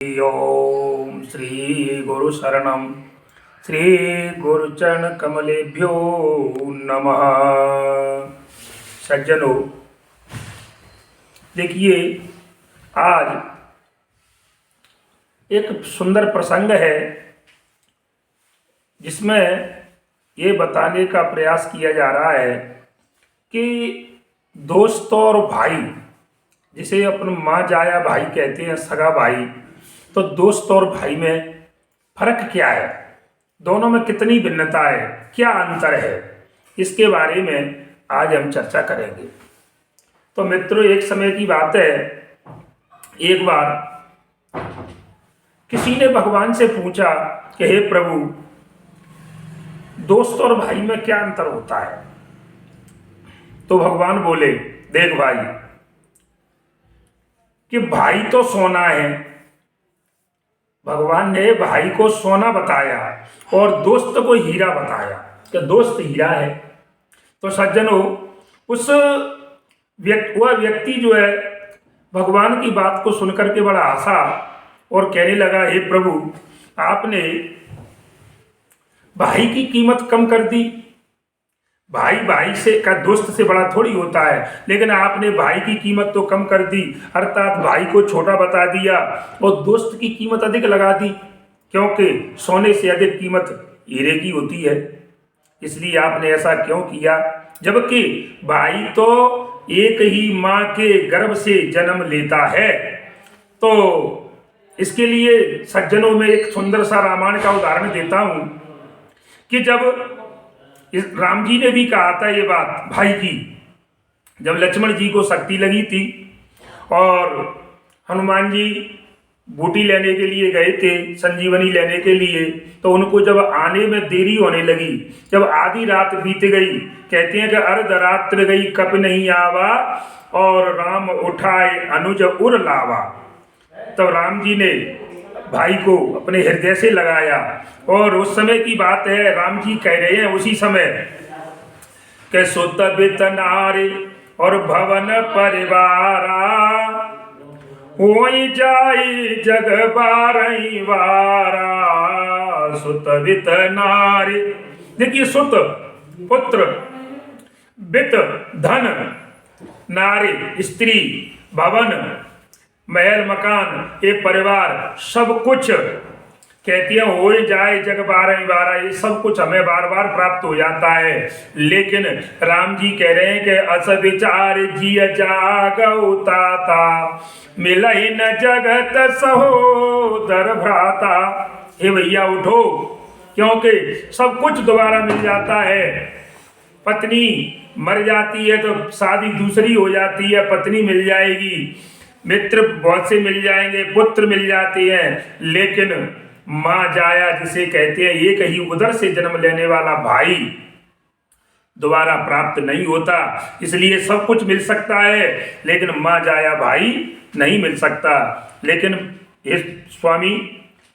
ओम श्री गुरु शरणम श्री गुरुचरण कमलेभ्यो नमः। सज्जनों, देखिए आज एक सुंदर प्रसंग है जिसमें ये बताने का प्रयास किया जा रहा है कि दोस्त और भाई, जिसे अपन माँ जाया भाई कहते हैं, सगा भाई, तो दोस्त और भाई में फर्क क्या है, दोनों में कितनी भिन्नता है, क्या अंतर है, इसके बारे में आज हम चर्चा करेंगे। तो मित्रों, एक समय की बात है, एक बार किसी ने भगवान से पूछा कि हे प्रभु, दोस्त और भाई में क्या अंतर होता है। तो भगवान बोले, देख भाई, कि भाई तो सोना है, भगवान ने भाई को सोना बताया और दोस्त को हीरा बताया कि दोस्त हीरा है। तो सज्जनों, वह व्यक्ति जो है भगवान की बात को सुनकर के बड़ा हंसा और कहने लगा, हे प्रभु, आपने भाई की कीमत कम कर दी। भाई भाई से का दोस्त से बड़ा थोड़ी होता है, लेकिन आपने भाई की कीमत तो कम कर दी, अर्थात भाई को छोटा बता दिया और दोस्त की कीमत अधिक लगा दी, क्योंकि सोने से अधिक कीमत हीरे की होती है। इसलिए आपने ऐसा क्यों किया, जबकि भाई तो एक ही माँ के गर्भ से जन्म लेता है। तो इसके लिए सज्जनों में एक सुंदर सा रामायण का उदाहरण देता हूँ कि जब इस राम जी ने भी कहा था ये बात भाई की, जब लक्ष्मण जी को शक्ति लगी थी और हनुमान जी बूटी लेने के लिए गए थे, संजीवनी लेने के लिए, तो उनको जब आने में देरी होने लगी, जब आधी रात बीत गई, कहते हैं कि अर्धरात्र गई कप नहीं आवा और राम उठाए अनुज उर लावा। तो राम जी ने भाई को अपने हृदय से लगाया और उस समय की बात है, राम जी कह रहे हैं उसी समय के सुत बित नारी और भवन परिवारा होई जाई जग बारही वारा। सुत बित नारी, देखिए, सुत पुत्र, बित धन, नारी स्त्री, भवन महल मकान, ये परिवार, सब कुछ, कहती है हो जाए जग बारह बारह, ये सब कुछ हमें बार बार प्राप्त हो जाता है। लेकिन राम जी कह रहे हैं कि अस विचार जिय जागौ ताता मिलहि न जगत सहोदर भ्राता। हे भैया उठो, क्योंकि सब कुछ दोबारा मिल जाता है। पत्नी मर जाती है तो शादी दूसरी हो जाती है, पत्नी मिल जाएगी, मित्र बहुत से मिल जाएंगे, पुत्र मिल जाते हैं, लेकिन माँ जाया जिसे कहते हैं, ये कहीं उधर से जन्म लेने वाला भाई दोबारा प्राप्त नहीं होता। इसलिए सब कुछ मिल सकता है, लेकिन माँ जाया भाई नहीं मिल सकता। लेकिन ये स्वामी,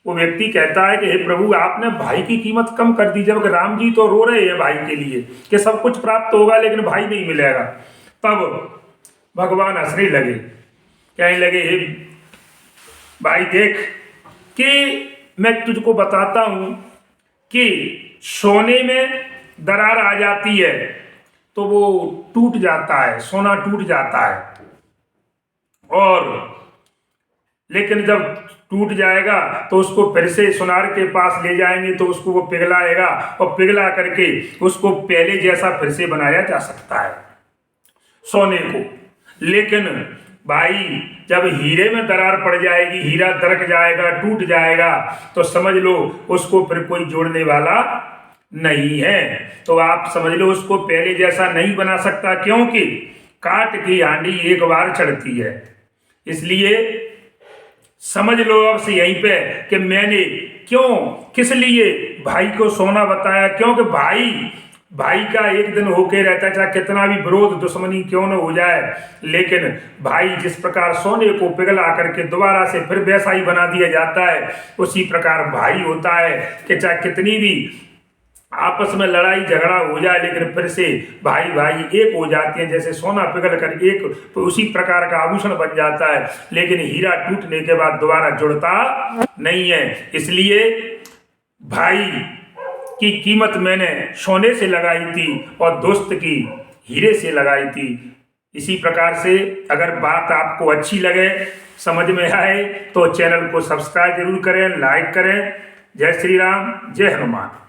वो व्यक्ति कहता है कि हे प्रभु, आपने भाई की कीमत कम कर दी, जबकि राम जी तो रो रहे हैं भाई के लिए कि सब कुछ प्राप्त होगा लेकिन भाई नहीं मिलेगा। तब भगवान हंसने लगे, कहने लगे, हे भाई, देख कि मैं तुझको बताता हूं कि सोने में दरार आ जाती है तो वो टूट जाता है, सोना टूट जाता है, और लेकिन जब टूट जाएगा तो उसको फिर से सुनार के पास ले जाएंगे तो उसको वो पिघलाएगा और पिघला करके उसको पहले जैसा फिर से बनाया जा सकता है सोने को। लेकिन भाई, जब हीरे में दरार पड़ जाएगी, हीरा दरक जाएगा, टूट जाएगा, तो समझ लो उसको फिर कोई जोड़ने वाला नहीं है। तो आप समझ लो उसको पहले जैसा नहीं बना सकता, क्योंकि काट की हांडी एक बार चढ़ती है। इसलिए समझ लो अब से यहीं पे कि मैंने क्यों, किस लिए भाई को सोना बताया, क्योंकि भाई का एक दिन होके रहता है, चाहे कितना भी विरोध दुश्मनी क्यों न हो जाए, लेकिन भाई जिस प्रकार सोने को पिघला करके दोबारा से फिर वैसा ही बना दिया जाता है, उसी प्रकार भाई होता है कि चाहे कितनी भी आपस में लड़ाई झगड़ा हो जाए लेकिन फिर से भाई भाई एक हो जाते हैं, जैसे सोना पिघल कर एक तो उसी प्रकार का आभूषण बन जाता है, लेकिन हीरा टूटने के बाद दोबारा जुड़ता नहीं है। इसलिए भाई की कीमत मैंने सोने से लगाई थी और दोस्त की हीरे से लगाई थी। इसी प्रकार से अगर बात आपको अच्छी लगे, समझ में आए, तो चैनल को सब्सक्राइब जरूर करें, लाइक करें। जय श्री राम, जय हनुमान।